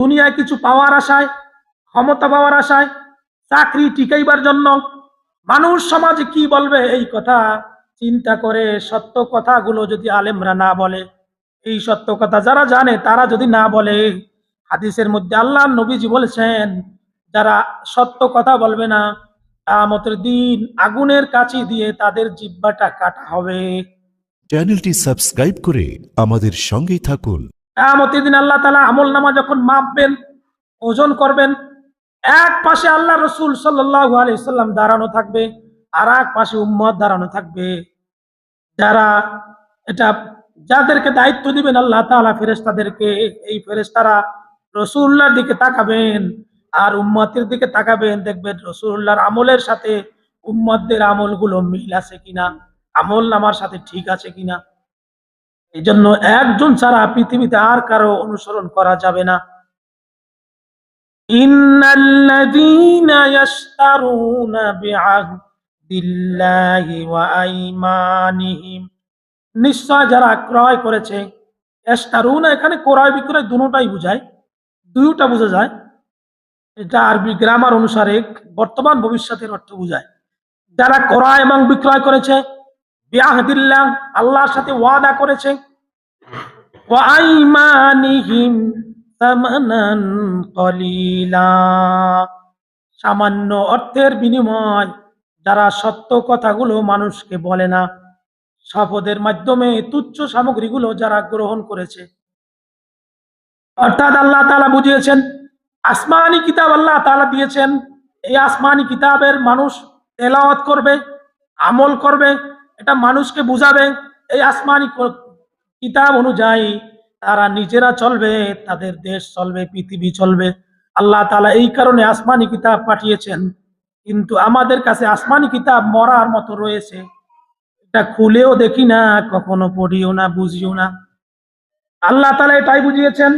দুনিয়ায় কিছু পাওয়ার আশায়, ক্ষমতা পাওয়ার আশায়, চাকরি টিকাইবার জন্য মানুষ সমাজে কি বলবে এই কথা চিন্তা করে সত্য কথাগুলো যদি আলেমরা না বলে, এই সত্য কথা যারা জানে তারা যদি না বলে, হাদিসের মধ্যে আল্লাহ নবীজি বলেছেন যারা সত্য কথা বলবে না কিয়ামতের দিন আগুনের কাঁচি দিয়ে তাদের জিহ্বাটা কাটা হবে। চ্যানেলটি সাবস্ক্রাইব করে আমাদের সঙ্গেই থাকুন। কিয়ামতের দিন আল্লাহ তাআলা আমলনামা যখন মাপবেন, ওজন করবেন, এক পাশে আল্লাহ রাসূল সাল্লাল্লাহু আলাইহি ওয়াসাল্লাম দাঁড়ানো থাকবে, আর এক পাশে উম্মত দাঁড়ানো থাকবে। যারা এটা যাদেরকে দায়িত্ব দিবেন আল্লাহ তাআলা ফেরেশতাদেরকে, এই ফেরেশতারা রাসূলুল্লাহর দিকে তাকাবেন আর উম্মতের দিকে তাকাবেন, দেখবেন রাসূলুল্লাহর আমলের সাথে উম্মতদের আমলগুলো মিল আছে কিনা, আমলনামার সাথে ঠিক আছে কিনা। এই জন্য একজন ছাড়া পৃথিবীতে আর কারো অনুসরণ করা যাবে না। ইন্নাল্লাযীনা ইয়াশতারুনা বিআহদিল্লাহি ওয়া আইমানিহিম, নিশ্চয় যারা ক্রয় করেছে, ইশতারুনা এখানে ক্রয় বিক্রয় দুটোটাই বোঝায়, দুইটা বোঝা যায়। এটা আরবি গ্রামার অনুসারে বর্তমান ভবিষ্যতের অর্থ বোঝায়। যারা ক্রয় এবং বিক্রয় করেছে, বিআহদিল্লাহ আল্লাহর সাথে ওয়াদা করেছে, ওয়া আইমানিহিম সামানান কলিলা, সামান্য অর্থের বিনিময় যারা সত্য কথাগুলো মানুষকে বলে না, শপথের মাধ্যমে তুচ্ছ সামগ্রীগুলো যারা গ্রহণ করেছে। অর্থাৎ আল্লাহ তাআলা বুঝিয়েছেন আসমানি কিতাব আল্লাহ তাআলা দিয়েছেন, এই আসমানি কিতাবের মানুষ তেলাওয়াত করবে, আমল করবে, এটা মানুষকে বুঝাবে। এই আসমানি কিতাব অনুযায়ী তারা নিজেরা চলবে, তাদের দেশ চলবে, পৃথিবী চলবে। আল্লাহ তাআলা এই কারণে আসমানি কিতাব পাঠিয়েছেন। কিন্তু আমাদের কাছে আসমানি কিতাব মরার মতো রয়েছে, এটা খুলেও দেখি না, কখনো পড়িও না, বুঝিও না। আল্লাহ তাআলা এটাই বুঝিয়েছেন।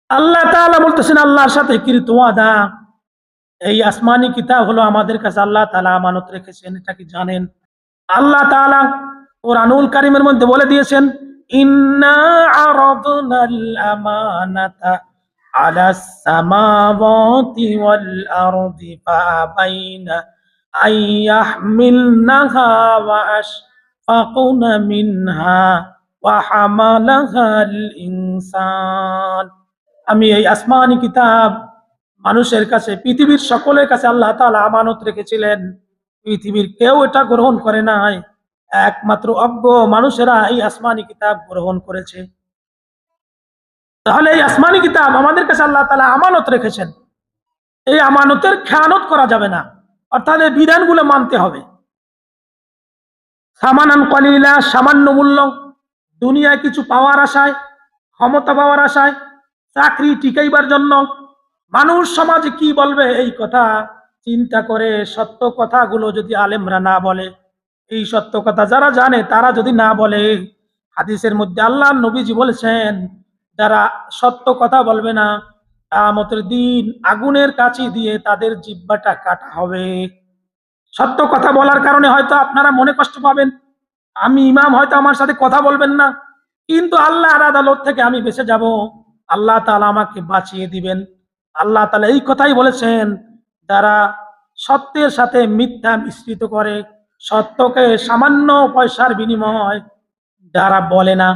আল্লাহ তাআলা বলতেছেন আল্লাহর সাথে কৃত ওয়াদা, এই আসমানি কিতাব হলো আমাদের কাছে আল্লাহ তাআলা আমানত রেখেছেন, এটা কি জানেন? আল্লাহ তাআলা কোরআনুল কারীমের মধ্যে বলে দিয়েছেন ইন্না আরাদনাল আমানাতা আলাস সামাওয়াতি ওয়াল আরদি ফাআবাইনা আইয়াহমিলনাহা ওয়া আশফাকুনা মিনহা ওয়া হামালাহাল ইনসান। আমি এই আসমানি কিতাব মানুষের কাছে, পৃথিবীর সকলের কাছে আল্লাহ তাআলা আমানত রেখেছিলেন। পৃথিবীর কেউ এটা গ্রহণ করে নাই, একমাত্র অজ্ঞ মানুষেরা এই আসমানি কিতাব গ্রহণ করেছে। তাহলে এই আসমানি কিতাব আমাদের কাছে আল্লাহ তাআলা আমানত রেখেছেন, এই আমানতের খেয়ানত করা যাবে না, অর্থাৎ এই বিধানগুলো মানতে হবে। সামানান কলিলা, সামান্য মূল্য, দুনিয়ায় কিছু পাওয়ার আশায়, ক্ষমতা পাওয়ার আশায়, চাকরি টিকাইবার জন্য মানুষ সমাজে কি বলবে এই কথা চিন্তা করে সত্য কথাগুলো যদি আলেমরা না বলে, এই সত্য কথা যারা জানে তারা যদি না বলে, হাদিসের মধ্যে আল্লাহ নবীজি বলেছেন যারা সত্য কথা বলবে না কিয়ামতের দিন আগুনের কাঁচি দিয়ে তাদের জিহ্বাটা কাটা হবে। সত্য কথা বলার কারণে হয়তো আপনারা মনে কষ্ট পাবেন, আমি ইমাম হয়তো আমার সাথে কথা বলবেন না, কিন্তু আল্লাহর আদালত থেকে আমি বেঁচে যাব, আল্লাহ তাআলা আমাকে বাঁচিয়ে দিবেন। আল্লাহ তাআলা এই কথাই বলেছেন যারা সত্যের সাথে মিথ্যা মিশ্রিত করে, সত্যকে সামান্য পয়সার বিনিময় যারা বলে না,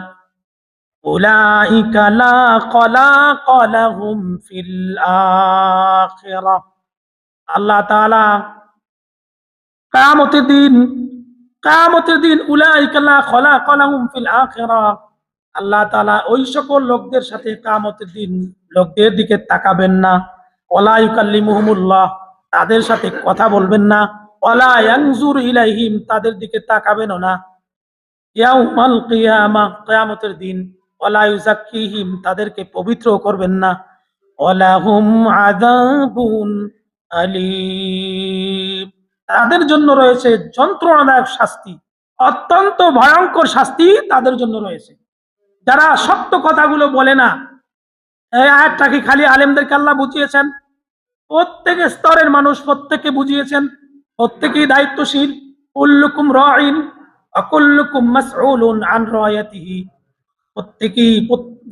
উলাইকা লা খলাক লাহুম ফিল আখিরাহ। আল্লাহ তাআলা কিয়ামতের দিন উলাইকা লা খলাক লাহুম ফিল আখিরাহ, আল্লাহ তাআলা ওই সকল লোকদের সাথে কিয়ামতের দিন লোকদের দিকে তাকাবেন না, ওয়ালা ইউকাল্লিমুহুমুল্লাহ তাদের সাথে কথা বলবেন না, ওয়ালা ইয়ানজুরু ইলাইহিম তাদের দিকে তাকাবেনও না, ইয়াউমাল কিয়ামাহ কিয়ামতের দিন, ওয়ালা ইউযাক্কিহিম তাদেরকে পবিত্র করবেন না, ওয়ালাহুম আযাবুন আলীম তাদের জন্য রয়েছে যন্ত্রণাদায়ক শাস্তি, অত্যন্ত ভয়ঙ্কর শাস্তি তাদের জন্য রয়েছে। যারা সত্য কথাগুলো বলে না, এই আয়াতটা কি খালি আলেমদেরকে আল্লাহ বুঝিয়েছেন? প্রত্যেক স্তরের মানুষ প্রত্যেককে বুঝিয়েছেন, প্রত্যেকেই দায়িত্বশীল। কুল্লুকুম রাঈন ওয়া কুল্লুকুম মাসউলুন আন রায়াতিহি, প্রত্যেকেই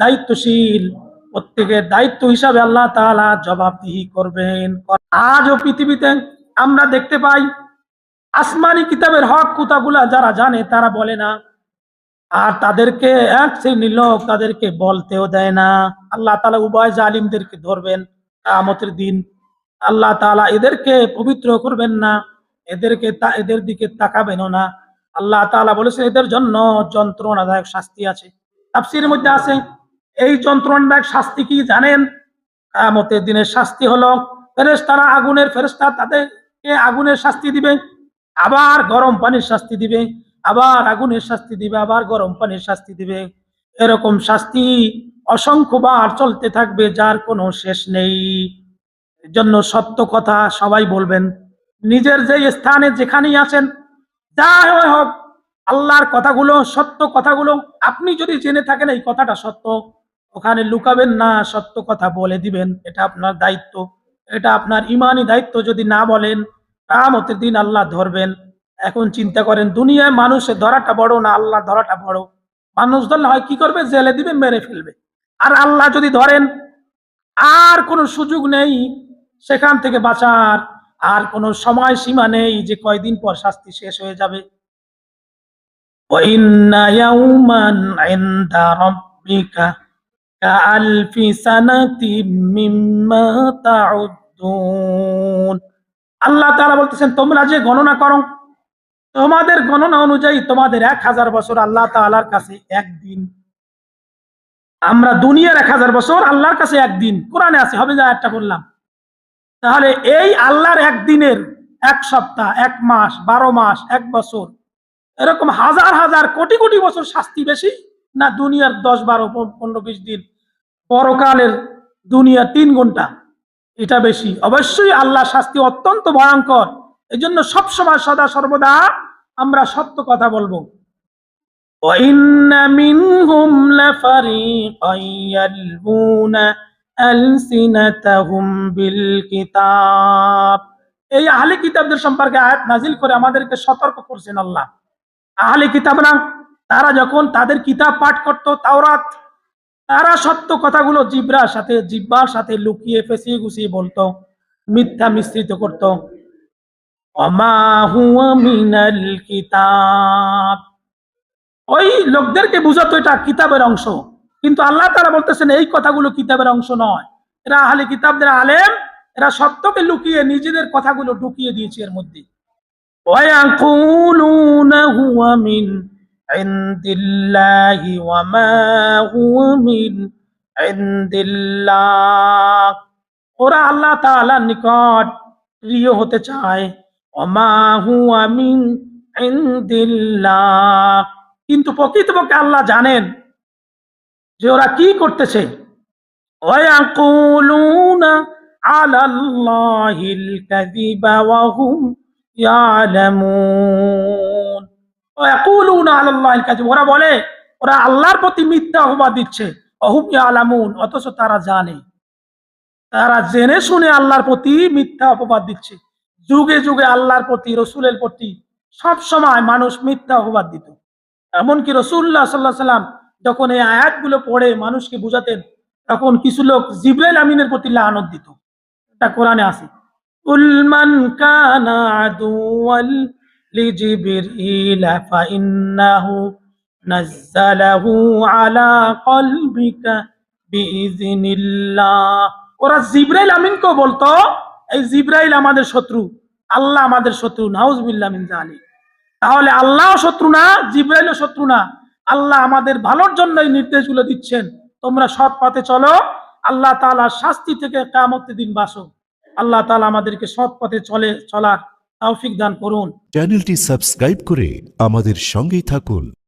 দায়িত্বশীল, প্রত্যেকের দায়িত্ব হিসাবে আল্লাহ তাআলা জবাবদিহি করবেন। আজও পৃথিবীতে আমরা দেখতে পাই আসমানি কিতাবের হক কথাগুলা যারা জানে তারা বলে না, আর তাদেরকে এক শ্রেণীর লোক তাদেরকে বলতেও দেয় না। আল্লাহ তাআলা উভয় জালিমদেরকে ধরবেন কিয়ামতের দিন। আল্লাহ তাআলা এদেরকে পবিত্র করবেন না, এদের দিকে তাকাবেনও না। আল্লাহ তাআলা বলেছেন এদের জন্য যন্ত্রণাদায়ক শাস্তি আছে। তাফসীরের মধ্যে আছে এই যন্ত্রণাদায়ক শাস্তি কি জানেন? কিয়ামতের দিনের শাস্তি হলো ফেরেশতারা আগুনের ফেরেশতা তাদেরকে আগুনের শাস্তি দিবে, আবার গরম পানির শাস্তি দিবে, আবার আগুনের শাস্তি দিবে, আবার গরম পানির শাস্তি দিবে। এরকম শাস্তি অসংখ্যবার চলতে থাকবে, যার কোনো শেষ নেই। এর জন্য সত্য কথা সবাই বলবেন। নিজের যে স্থানে যেখানেই আছেন, যাই হোক, আল্লাহর কথাগুলো সত্য কথাগুলো আপনি যদি জেনে থাকেন এই কথাটা সত্য, ওখানে লুকাবেন না, সত্য কথা বলে দিবেন। এটা আপনার দায়িত্ব, এটা আপনার ইমানি দায়িত্ব। যদি না বলেন কিয়ামতের দিন আল্লাহ ধরবেন। এখন চিন্তা করেন, দুনিয়ায় মানুষের ধরাটা বড় না আল্লাহ ধরাটা বড়? মানুষ ধরলে হয় কি করবে? জেলে দিবে, মেরে ফেলবে। আর আল্লাহ যদি ধরেন, আর কোনো সুযোগ নেই সেখান থেকে বাঁচার, আর কোনো সময় সীমা নেই যে কয়দিন পর শাস্তি শেষ হয়ে যাবে। وَإِنَّ يَوْمًا عِندَ رَبِّكَ كَأَلْفِ سَنَةٍ مِّمَّا تَعُدُّونَ। আল্লাহ তাআলা বলতেছেন তোমরা যে গণনা করো, তোমাদের গণনা অনুযায়ী তোমাদের 1000 বছর আল্লাহ তাআলার কাছে একদিন। আমরা দুনিয়ার 1000 বছর, আল্লাহর কাছে একদিন। কোরআনে আছে, হবে যা একটা বললাম। তাহলে এই আল্লাহর একদিনের 1 সপ্তাহ, 1 মাস, 12 মাস, 1 বছর, এরকম হাজার হাজার কোটি কোটি বছর শাস্তি বেশি না দুনিয়ার 10, 12, 15, 20 দিন? পরকালের দুনিয়া 3 ঘন্টা, এটা বেশি। অবশ্যই আল্লাহ শাস্তি অত্যন্ত ভয়ঙ্কর। এজন্য সবসময় সদা সর্বদা আমরা সত্য কথা বলবো। وَإِنَّ مِنْهُمْ لَفَرِيقًا يَلْوُونَ أَلْسِنَتَهُمْ بِالْكِتَابِ। এই আহলে কিতাবদের সম্পর্কে আয়াত নাজিল করে আমাদেরকে সতর্ক করছেন আল্লাহ। আহলে কিতাবরা তারা যখন তাদের কিতাব পাঠ করত তাওরাত, তারা সত্য কথাগুলো জিহ্বার সাথে লুকিয়ে ফেঁসিয়ে গুছিয়ে বলতো, মিথ্যা মিশ্রিত করত। ওমা হুয়া মিনাল কিতাব, ওই লোকদেরকে বুঝাতো এটা কিতাবের অংশ। কিন্তু আল্লাহ তাআলা বলতেছেন এই কথাগুলো কিতাবের অংশ নয়। এরা আহলে কিতাবদের আলেম, এরা সত্যকে লুকিয়ে নিজেদের কথাগুলো ঢুকিয়ে দিয়েছে এর মধ্যে। وَيَقُولُونَ هُوَ مِنْ عِنْدِ اللَّهِ وَمَا هُوَ مِنْ عِنْدِ اللَّهِ। ওরা আল্লাহ তাআলার নিকট প্রিয় হতে চায়। ওমা হুয়া মিন ইনদিল্লাহ, কিন্তু প্রকৃতপক্ষে আল্লাহ জানেন যে ওরা কি করতেছে। ওয়ায়াকুলুনা আলাল্লাহিল কাযিবা ওয়া হুম ইয়ালামুন। ওয়ায়াকুলুনা আলাল্লাহিল কাযিব, ওরা বলে ওরা আল্লাহর প্রতি মিথ্যা অপবাদ দিচ্ছে। ওয়া হুম ইয়ালামুন, অথচ তারা জানে। তারা জেনে শুনে আল্লাহর প্রতি মিথ্যা অপবাদ দিচ্ছে। যুগে যুগে আল্লাহর প্রতি, রসুলের প্রতি সব সময় মানুষ মিথ্যা অপবাদ দিত। এমনকি রাসূলুল্লাহ সাল্লাল্লাহু আলাইহি ওয়াসাল্লাম যখন এই আয়াতগুলো পড়ে মানুষকে বুঝাতেন, তখন কিছু লোক জিবরাইল আমিনের প্রতি লানত দিত। এটা কোরআনে আছে, কুল মান কানা আদুওয়াল লিজিবরিল ফাইন্নাহু নাযালাহু আলা কলবিকা বিইযনিল্লাহ। ওরা জিবরাইল আমিনকেও বলতো এই জিবরাইল আমাদের শত্রু, আল্লাহ আমাদের শত্রু। নাউযুবিল্লাহ মিন যালিক। তাহলে আল্লাহও শত্রু না, জিবরাইলও শত্রু না। আল্লাহ আমাদের ভালোর জন্য এই নির্দেশগুলো দিচ্ছেন, তোমরা সৎ পথে চলো, আল্লাহ তাআলার শাস্তি থেকে কিয়ামতের দিন বাঁচো। আল্লাহ তাআলা আমাদেরকে সৎ পথে চলার তৌফিক দান করুন। চ্যানেলটি সাবস্ক্রাইব করে আমাদের সঙ্গেই থাকুন।